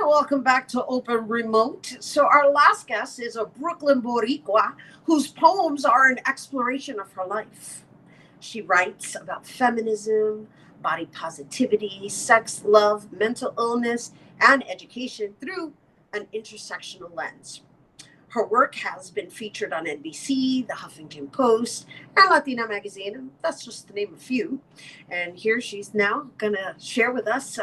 welcome back to Open Remote. So our last guest is a Brooklyn Boricua whose poems are an exploration of her life. She writes about feminism, body positivity, sex, love, mental illness, and education through an intersectional lens. Her work has been featured on NBC, The Huffington Post, and Latina Magazine, and that's just to name a few. And here she's now going to share with us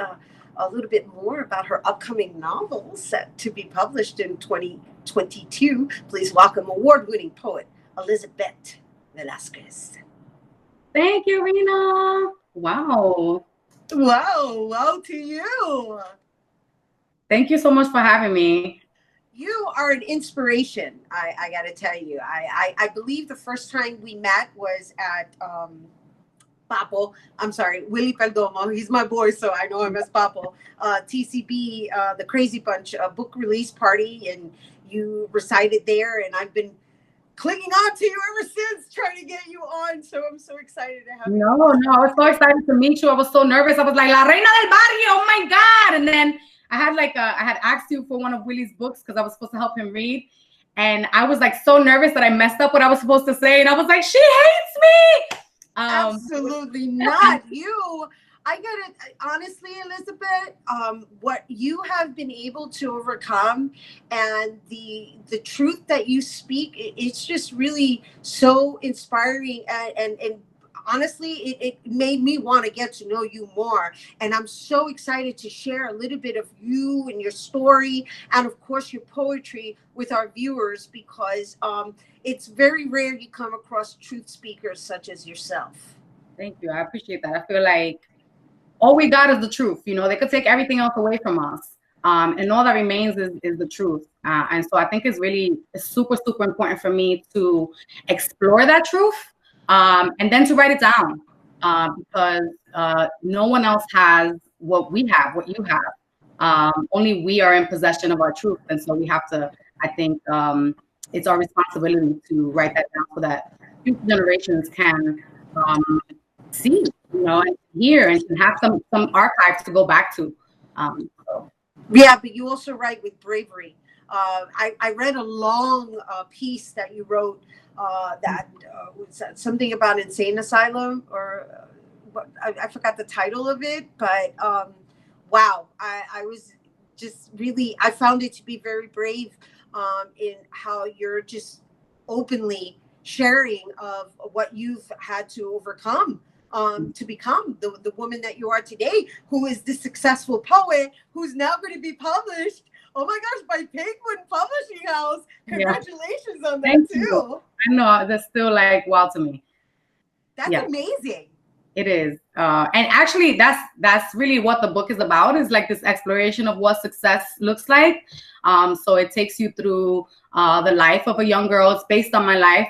a little bit more about her upcoming novel set to be published in 2022. Please welcome award-winning poet Elisabet Velasquez. Thank you, Rhina. Wow. Wow to you. Thank you so much for having me. You are an inspiration, I got to tell you. I believe the first time we met was at Willie Perdomo. He's my boy, so I know him as Papo. TCB, the Crazy Bunch book release party, and you recited there, and I've been clinging on to you ever since, trying to get you on. So I'm so excited to have you. No, I was so excited to meet you. I was so nervous. I was like, La Reina del Barrio, oh my God. And then I had asked you for one of Willie's books because I was supposed to help him read. And I was like so nervous that I messed up what I was supposed to say. And I was like, she hates me. Absolutely not. I gotta honestly, Elisabet, what you have been able to overcome and the truth that you speak, it's just really so inspiring, and honestly, it made me want to get to know you more. And I'm so excited to share a little bit of you and your story, and of course your poetry with our viewers, because it's very rare you come across truth speakers such as yourself. Thank you. I appreciate that. I feel like all we got is the truth. You know, they could take everything else away from us. And all that remains is the truth. And so I think it's super, super important for me to explore that truth, and then to write it down, because no one else has what we have, what you have. Only we are in possession of our truth. And so we have to, I think it's our responsibility to write that down so that future generations can see, you know, and hear, and can have some archives to go back to. Yeah, but you also write with bravery. I read a long piece that you wrote that was something about insane asylum, or I forgot the title of it, but wow, I was just really, I found it to be very brave in how you're just openly sharing of what you've had to overcome to become the woman that you are today, who is this successful poet who's now going to be published, oh my gosh, by Penguin Publishing House. Congratulations on that. Thank you. I know, that's still like wow to me. That's amazing. It is. And actually that's really what the book is about, is like this exploration of what success looks like. So it takes you through the life of a young girl. It's based on my life.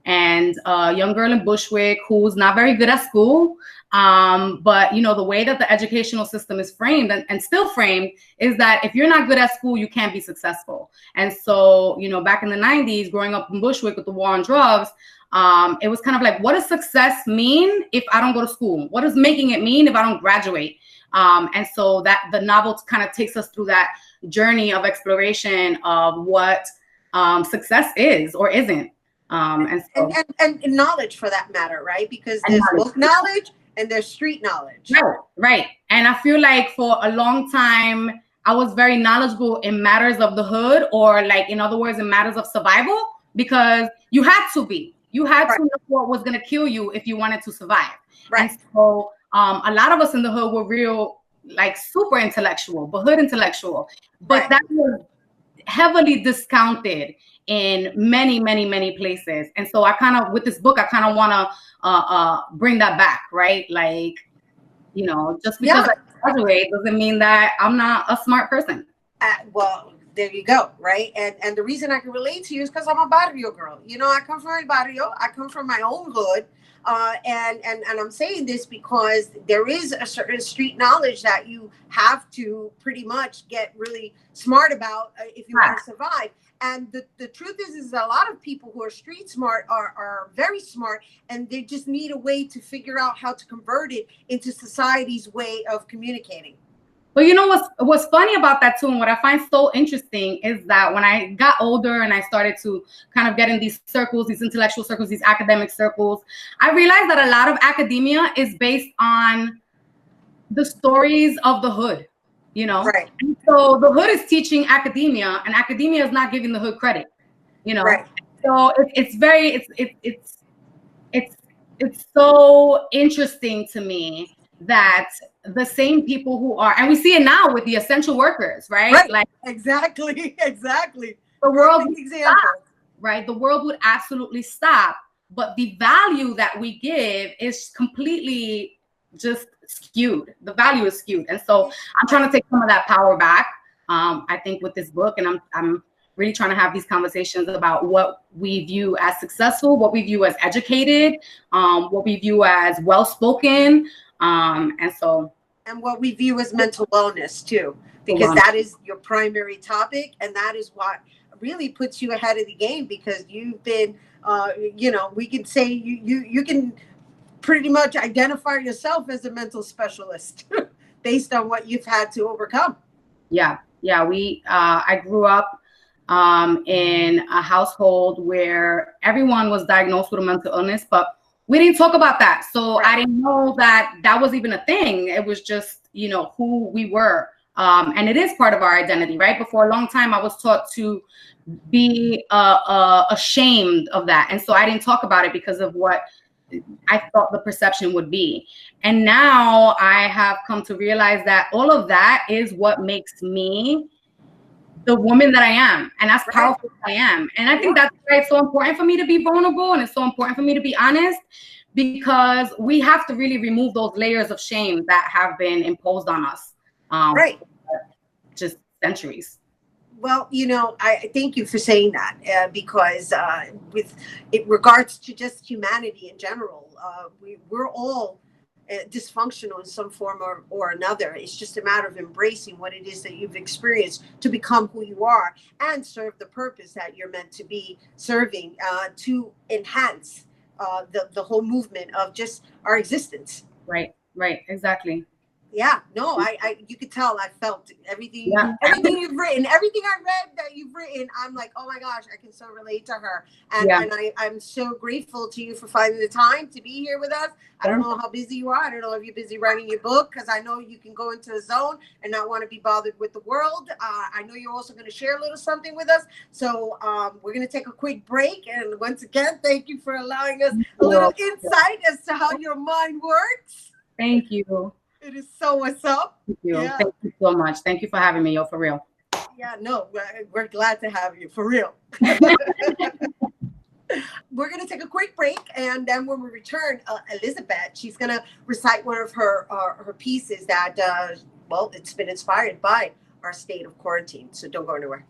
And a young girl in Bushwick who's not very good at school. But, you know, the way that the educational system is framed and still framed is that if you're not good at school, you can't be successful. And so, you know, back in the 90s, growing up in Bushwick with the war on drugs, it was kind of like, what does success mean if I don't go to school? What does making it mean if I don't graduate? And so that the novel kind of takes us through that journey of exploration of what success is or isn't. And knowledge, for that matter, right? Because there's book knowledge and there's street knowledge. Right. And I feel like for a long time, I was very knowledgeable in matters of the hood, or like, in other words, in matters of survival, because you had to be. You had to know what was going to kill you if you wanted to survive. Right. And so a lot of us in the hood were real, like super intellectual, but hood intellectual. But that was heavily discounted in many, many, many places. And so I kind of, with this book, I kind of want to bring that back, right? Like, you know, just because I graduate doesn't mean that I'm not a smart person. Well, there you go, right? And the reason I can relate to you is because I'm a barrio girl. You know, I come from a barrio. I come from my own hood. And I'm saying this because there is a certain street knowledge that you have to pretty much get really smart about if you want to survive. And the truth is a lot of people who are street smart are very smart, and they just need a way to figure out how to convert it into society's way of communicating. But you know what's funny about that too, and what I find so interesting is that when I got older and I started to kind of get in these circles, these intellectual circles, these academic circles, I realized that a lot of academia is based on the stories of the hood, you know? Right. And so the hood is teaching academia, and academia is not giving the hood credit, you know? Right. So it's so interesting to me that the same people who are, and we see it now with the essential workers, right? Right. Like Exactly. the world would example. stop, right? The world would absolutely stop, but the value that we give is completely just skewed. The value is skewed, and so I'm trying to take some of that power back. I think with this book, and I'm really trying to have these conversations about what we view as successful, what we view as educated, what we view as well-spoken, and what we view as mental wellness too, because that is your primary topic, and that is what really puts you ahead of the game, because you've been, you know, we could say you can pretty much identify yourself as a mental specialist based on what you've had to overcome. Yeah. I grew up in a household where everyone was diagnosed with a mental illness, but we didn't talk about that. So I didn't know that that was even a thing. It was just, you know, who we were. And it is part of our identity, right? But for a long time, I was taught to be ashamed of that. And so I didn't talk about it because of what I thought the perception would be. And now I have come to realize that all of that is what makes me the woman that I am, and that's powerful as I am. And I think that's why it's so important for me to be vulnerable, and it's so important for me to be honest, because we have to really remove those layers of shame that have been imposed on us, just centuries. Well, you know, I thank you for saying that, because with it regards to just humanity in general, we're all dysfunctional in some form or another. It's just a matter of embracing what it is that you've experienced to become who you are and serve the purpose that you're meant to be serving, to enhance the whole movement of just our existence. Right, exactly. Yeah, no, I you could tell I felt everything, everything you've written, everything I read that you've written. I'm like, oh my gosh, I can so relate to her. And I'm so grateful to you for finding the time to be here with us. I don't know how busy you are. I don't know if you're busy writing your book, because I know you can go into a zone and not want to be bothered with the world. I know you're also going to share a little something with us. So we're going to take a quick break. And once again, thank you for allowing us a little insight as to how your mind works. Thank you. It is so what's up. Thank you. Yeah. Thank you so much. Thank you for having me, yo, for real. Yeah, no, we're glad to have you, for real. We're going to take a quick break, and then when we return, Elisabet, she's going to recite one of her pieces that, well, it's been inspired by our state of quarantine. So don't go anywhere.